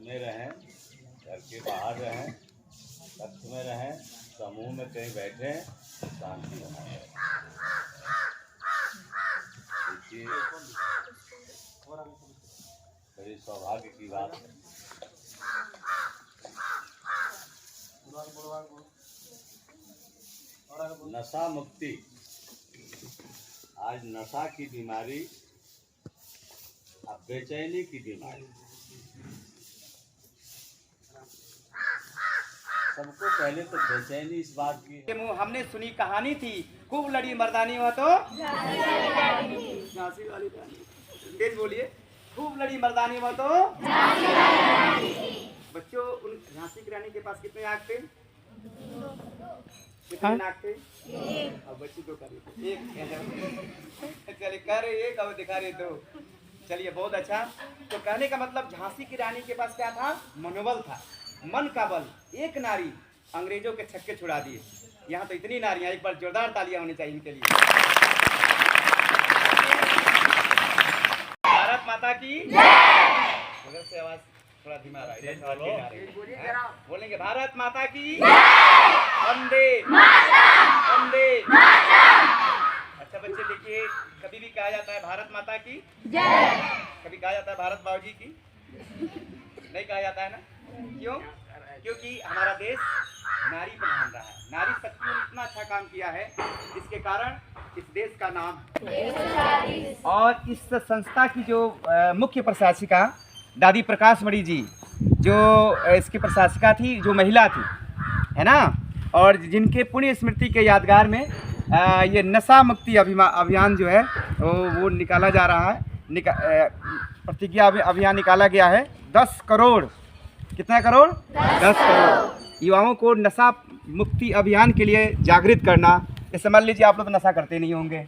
में रहें, घर के बाहर रहें, कक्ष में रहें, समूह में कहीं बैठे, शांति बनाए। देखिए, बड़ी सौभाग्य की बात है। नशा मुक्ति। आज नशा की बीमारी, अब बेचैनी की बीमारी, सबको पहले तो बेचैनी इस बात की। हमने सुनी कहानी थी, खूब लड़ी मर्दानी हुआ तो झांसी वाली रानी। तेज बोलिए, खूब लड़ी मर्दानी हुआ तो बच्चों, उन झांसी की रानी के पास कितने आँख थे? कितने नाक थे? और बच्ची को कर एक। चलिए कर एक और दिखा रहे दो। चलिए बहुत अच्छा। तो कहने का मतलब झांसी की रानी के पास क्या था? मनोबल था, मन का बल। एक नारी अंग्रेजों के छक्के छुड़ा दिए। यहाँ तो इतनी नारियां, एक बार जोरदार तालियां होनी चाहिए इनके लिए। भारत माता की उधर से आवाज थोड़ा धीमा रहा है, बोलेंगे भारत माता की वंदे वंदे। अच्छा बच्चे देखिए, कभी भी कहा जाता है भारत माता की जय, कभी कहा जाता है भारत बाबूजी की नहीं कहा जाता है ना? क्यों? क्योंकि हमारा देश नारी प्रधान रहा है। नारी शक्ति ने इतना अच्छा काम किया है जिसके कारण इस देश का नाम। और इस संस्था की जो मुख्य प्रशासिका दादी प्रकाश मणि जी, जो इसकी प्रशासिका थी, जो महिला थी, है ना, और जिनके पुण्य स्मृति के यादगार में ये नशा मुक्ति अभियान जो है वो निकाला जा रहा है। प्रतिज्ञा अभियान निकाला गया है। 10 करोड़, कितना करोड़? 10 करोड़ युवाओं को नशा मुक्ति अभियान के लिए जागृत करना। जैसे मान लीजिए आप लोग तो नशा करते नहीं होंगे,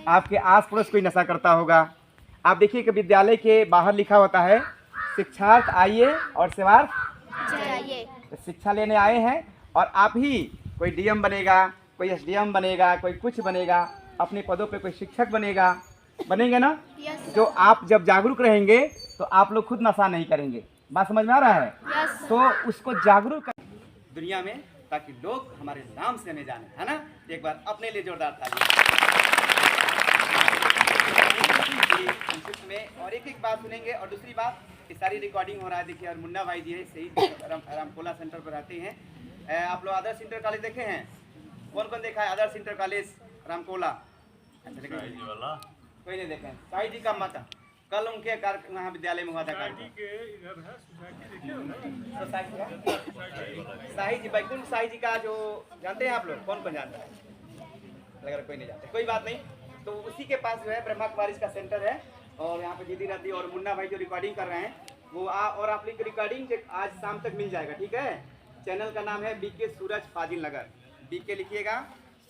आपके आस पड़ोस कोई नशा करता होगा। आप देखिए कि विद्यालय के बाहर लिखा होता है शिक्षार्थ आइए और सेवार्थ जाइए। शिक्षा लेने आए हैं और आप ही, कोई डीएम बनेगा, कोई एसडीएम बनेगा, कोई कुछ बनेगा, अपने पदों पे कोई शिक्षक बनेगा, बनेंगे ना? जो आप जब जागरूक रहेंगे तो आप लोग खुद नशा नहीं करेंगे। बात समझ में आ रहा है? तो उसको जागरूक कर दुनिया में, ताकि लोग हमारे नाम से हमें जाने, है ना? एक बार अपने लिए जोरदार ताली। में और एक बात सुनेंगे। और दूसरी बात, ये सारी रिकॉर्डिंग हो रहा है देखिए। और मुन्ना भाई जी है, सही रामकोला सेंटर पर रहते हैं। आप लोग आदर्श इंटर कॉलेज देखे हैं? कौन कौन देखा है आदर्श इंटर कॉलेज रामकोला? कोई नहीं देखे? साई जी का मत कल उनके महाविद्यालय में हुआ था। साई जी, बैकुंठ साई जी का जो जानते हैं आप लोग? कौन कौन जानता है? लग रहा कोई नहीं जानते, कोई बात नहीं। तो उसी के पास जो है ब्रह्मा कुमारी का सेंटर है और यहाँ पे दीदी रहती है। और मुन्ना भाई जो रिकॉर्डिंग कर रहे हैं वो और आप लोग रिकॉर्डिंग आज शाम तक मिल जाएगा, ठीक है? चैनल का नाम है बीके सूरज फाजिल नगर। बीके लिखिएगा,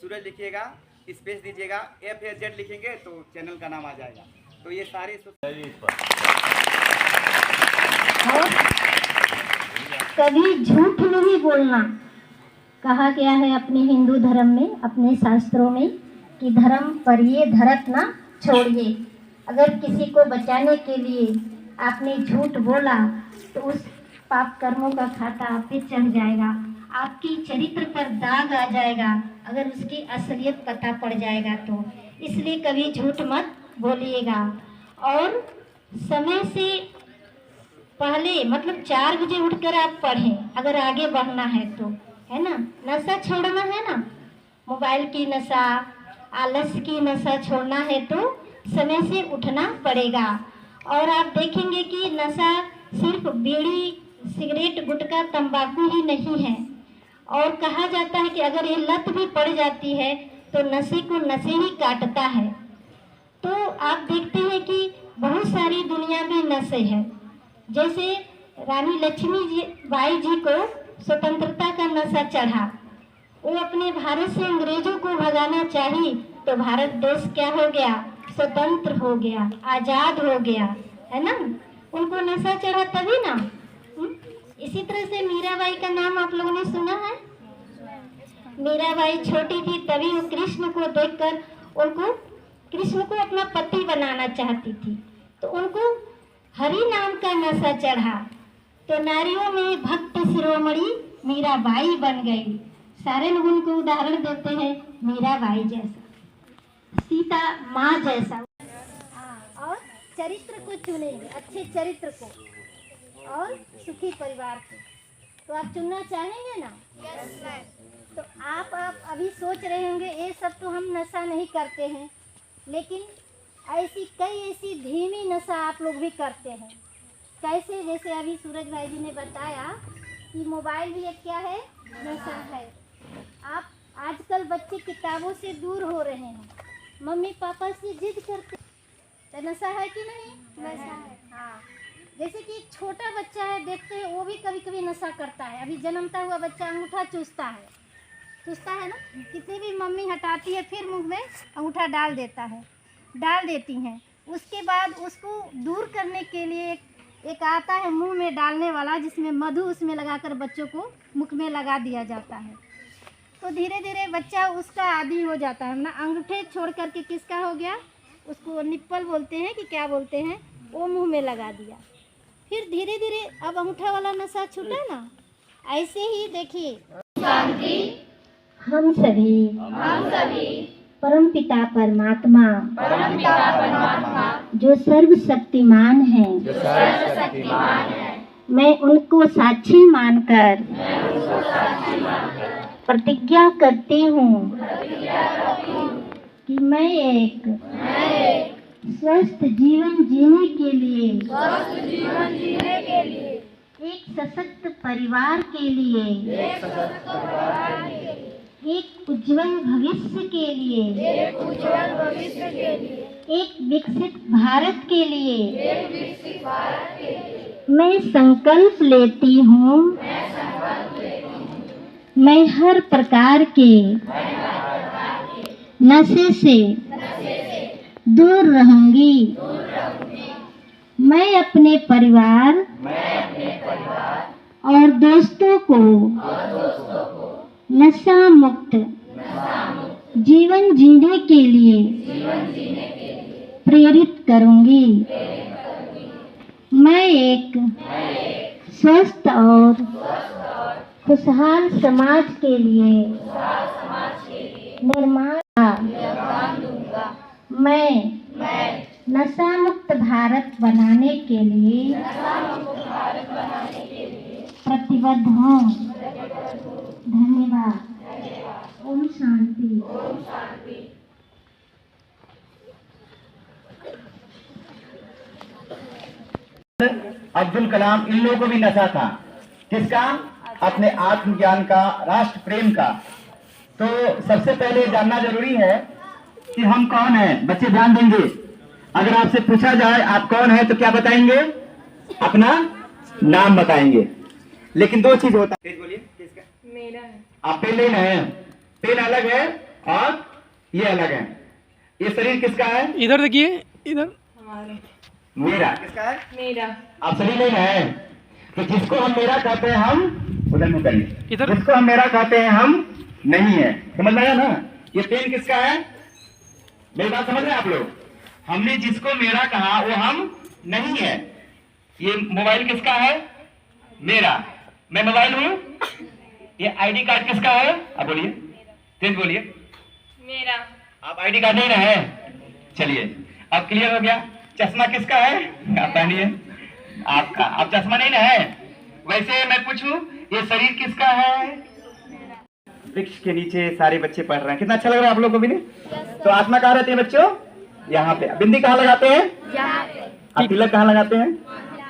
सूरज लिखिएगा, स्पेस दीजिएगा, FAZ लिखेंगे तो चैनल का नाम आ जाएगा। तो ये सारे कभी झूठ नहीं बोलना। कहा गया है अपने हिंदू धर्म में, अपने शास्त्रों में, कि धर्म पर ये धरत ना छोड़िए। अगर किसी को बचाने के लिए आपने झूठ बोला तो उस पाप कर्मों का खाता आप पे चढ़ जाएगा, आपकी चरित्र पर दाग आ जाएगा, अगर उसकी असलियत पता पड़ जाएगा तो। इसलिए कभी झूठ मत बोलिएगा। और समय से पहले मतलब 4 बजे उठकर आप पढ़ें, अगर आगे बढ़ना है तो, है ना? नशा छोड़ना है ना, मोबाइल की नशा, आलस की नशा छोड़ना है तो समय से उठना पड़ेगा। और आप देखेंगे कि नशा सिर्फ बीड़ी, सिगरेट, गुटखा, तंबाकू ही नहीं है। और कहा जाता है कि अगर ये लत भी पड़ जाती है तो नशे को नशे ही काटता है। तो आप देखते हैं कि बहुत सारी दुनिया में नशे हैं। जैसे रानी लक्ष्मी बाई जी को स्वतंत्रता का नशा चढ़ा, वो अपने भारत से अंग्रेजों को भगाना चाही तो भारत देश क्या हो गया? स्वतंत्र हो गया, आज़ाद हो गया, है ना? उनको नशा चढ़ा तभी ना। इसी तरह से मीराबाई का नाम आप लोगों ने सुना है? मीराबाई छोटी थी तभी वो कृष्ण को देखकर उनको, कृष्ण को अपना पति बनाना चाहती थी, तो उनको हरि नाम का नशा चढ़ा। तो नारियों में भक्त शिरोमणि मीराबाई बन गई। सारे लोग उनको उदाहरण देते हैं मीराबाई जैसा, सीता माँ जैसा। और चरित्र को चुनेंगे, अच्छे चरित्र को और सुखी परिवार को। तो आप चुनना चाहेंगे ना? तो आप अभी सोच रहे होंगे ये सब तो हम नशा नहीं करते हैं, लेकिन ऐसी धीमी नशा आप लोग भी करते हैं। कैसे? जैसे अभी सूरज भाई जी ने बताया कि मोबाइल भी एक क्या है, नशा है। आप आजकल बच्चे किताबों से दूर हो रहे हैं, मम्मी पापा से जिद करते, तो नशा है कि नहीं? नशा है। हाँ, जैसे कि एक छोटा बच्चा है, देखते हैं वो भी कभी कभी नशा करता है। अभी जन्मता हुआ बच्चा अंगूठा चूसता है ना, कितनी भी मम्मी हटाती है फिर मुंह में अंगूठा डाल देती हैं। उसके बाद उसको दूर करने के लिए एक आता है मुंह में डालने वाला, जिसमें मधु उसमें लगाकर बच्चों को मुख में लगा दिया जाता है। तो धीरे धीरे बच्चा उसका आदी हो जाता है ना। अंगूठे छोड़ करके किसका हो गया, उसको निप्पल बोलते हैं कि क्या बोलते हैं, वो मुंह में लगा दिया। फिर धीरे धीरे अब अंगूठा वाला नशा छूटा ना। ऐसे ही देखिए, हम सभी परमपिता परमात्मा जो सर्वशक्तिमान है, मैं उनको साक्षी मानकर प्रतिज्ञा करती हूँ कि मैं एक स्वस्थ जीवन जीने के लिए, एक सशक्त परिवार के लिए, एक उज्जवल भविष्य के लिए, एक विकसित भारत के लिए मैं संकल्प लेती हूँ। मैं हर प्रकार के नशे से दूर रहूंगी। मैं अपने परिवार और दोस्तों को नशा मुक्त जीवन जीने के लिए प्रेरित करूंगी। मैं एक स्वस्थ और खुशहाल समाज के लिए निर्माण दूंगा। मैं नशा मुक्त भारत बनाने के लिए प्रतिबद्ध हूँ। धन्यवाद। ओम शांति। अब्दुल कलाम, इन लोगों को भी नशा था। किसका? अपने आत्मज्ञान का, राष्ट्र प्रेम का। तो सबसे पहले जानना जरूरी है कि हम कौन हैं। बच्चे ध्यान देंगे, अगर आपसे पूछा जाए आप कौन है तो क्या बताएंगे? अपना नाम बताएंगे। लेकिन दो चीज होता है। बोलिए, किसका? मेरा है। आप पेन लेना है, पेन अलग है और ये अलग है। ये शरीर किसका है? इधर देखिए, इधर। मेरा। किसका है? मेरा। आप शरीर लेना है। तो जिसको हम मेरा कहते हैं, हम उधर मुंह करिए, जिसको हम मेरा कहते हैं हम नहीं है। समझ में आया ना? ये पेन किसका है? मेरी बात समझ रहे हैं आप लोग? हमने जिसको मेरा कहा वो हम नहीं है। ये मोबाइल किसका है? मेरा। मैं मोबाइल हूँ। ये आईडी कार्ड किसका है? आप बोलिए, तेज बोलिए। मेरा। आप आईडी कार्ड नहीं ना है? चलिए, अब क्लियर हो गया। चश्मा किसका है? आप पहनिए, आपका। आप चश्मा नहीं ना है? वैसे मैं पूछूं, ये शरीर किसका है? वृक्ष के नीचे सारे बच्चे पढ़ रहे हैं। कितना अच्छा लग रहा है आप लोगों को भी नहीं? तो आत्मा कहाँ रहती है बच्चों? यहाँ पे। बिंदी कहाँ लगाते हैं? आप तिलक कहाँ लगाते हैं?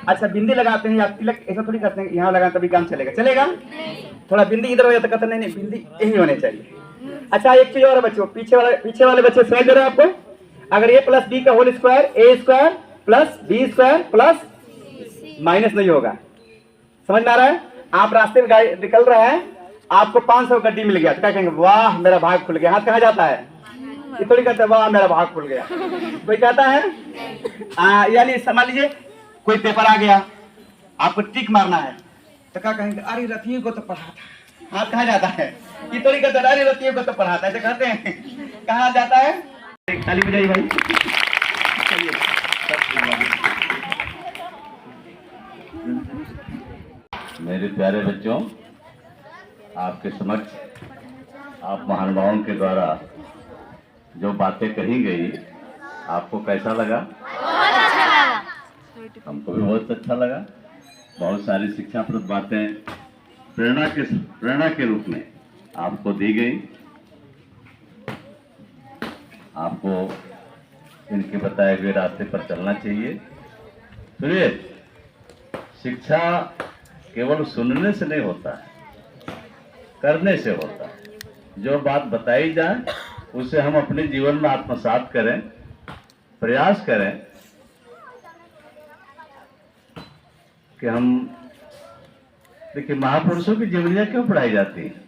अच्छा, बिंदी लगाते हैं या तिलक ऐसा थोड़ी करते हैं, यहाँ लगा तभी काम चलेगा? चलेगा? थोड़ा बिंदी इधर हो जाता, कहते नहीं, बिंदी यही होने चाहिए। अच्छा, एक चीज और है बच्चों, पीछे वाले बच्चे समझ रहे हैं आपको? अगर a प्लस बी का whole square, A square plus B square plus minus नहीं होगा। समझ में आ रहा है? आप रास्ते में गाड़ी निकल रहे हैं, आपको 500 गड्डी मिल गया तो क्या कहेंगे? वाह, मेरा भाग खुल गया। हाथ कहाँ जाता है? ये थोड़ी कहते हैं वाह मेरा भाग खुल गया। कोई कहता है? यानी समझ लीजिए कोई पेपर आ गया, आपको टिक मारना है तो क्या कहेंगे? अरे रतियों को तो पढ़ाता। हाथ कहाँ जाता है? ये थोड़ी कहते हैं अरे रतियों को तो पढ़ाता है, तो कहते हैं कहाँ जाता है? ताली बजाइए भाई। चलिए, मेरे प्यारे बच्चों, आपके समक्ष आप महानुभावों के द्वारा जो बातें कही गई, आपको कैसा लगा? बहुत अच्छा लगा। हमको भी बहुत अच्छा लगा। बहुत सारी शिक्षाप्रद बातें प्रेरणा के रूप में आपको दी गई। आपको इनके बताए हुए रास्ते पर चलना चाहिए। सुनिए, शिक्षा केवल सुनने से नहीं होता है, करने से होता है। जो बात बताई जाए उसे हम अपने जीवन में आत्मसात करें, प्रयास करें कि हम देखिए, महापुरुषों की जीवनियां क्यों पढ़ाई जाती हैं?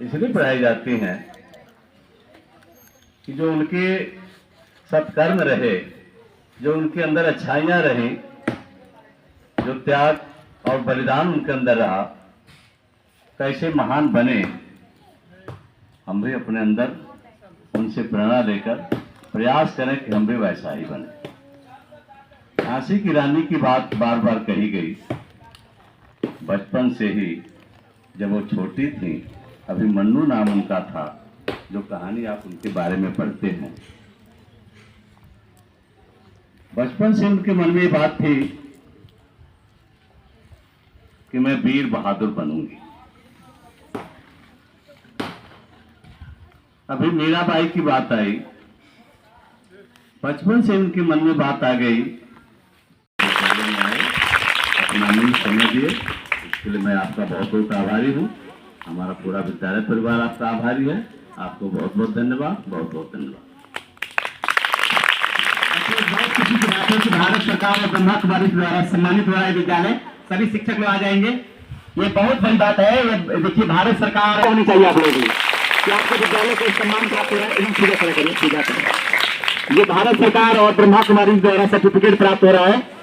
इसलिए पढ़ाई जाती हैं कि जो उनके सत्कर्म रहे, जो उनके अंदर अच्छाइयां रही, जो त्याग और बलिदान उनके अंदर रहा, कैसे महान बने। हम भी अपने अंदर उनसे प्रेरणा लेकर प्रयास करें कि हम भी वैसा ही बने। झांसी की रानी की बात बार बार कही गई। बचपन से ही जब वो छोटी थी, अभी मन्नू नाम उनका था, जो कहानी आप उनके बारे में पढ़ते हैं, बचपन से उनके मन में ये बात थी कि मैं वीर बहादुर बनूंगी। अभी मीराबाई की बात आई, बचपन से उनके मन में बात आ गई। अपना अमूल्य समय दिए, इसके लिए मैं आपका बहुत बहुत आभारी हूँ। हमारा पूरा विद्यालय परिवार आपका आभारी है। आपको बहुत बहुत धन्यवाद, बहुत बहुत धन्यवाद। बहुत खुशी की बात है कि भारत सरकार और ब्रह्मा कुमारी द्वारा सम्मानित हुआ है विद्यालय। सभी शिक्षक लोग आ जाएंगे। ये बहुत बड़ी बात है। ये देखिए, भारत सरकार होनी चाहिए आप लोगों की कि आपके विद्यालय को सम्मान प्राप्त हो रहा है। एकदम सीधा खड़ा करिए, सीधा करिए। ये भारत सरकार और ब्रह्मा कुमारी द्वारा सर्टिफिकेट प्राप्त हो रहा है।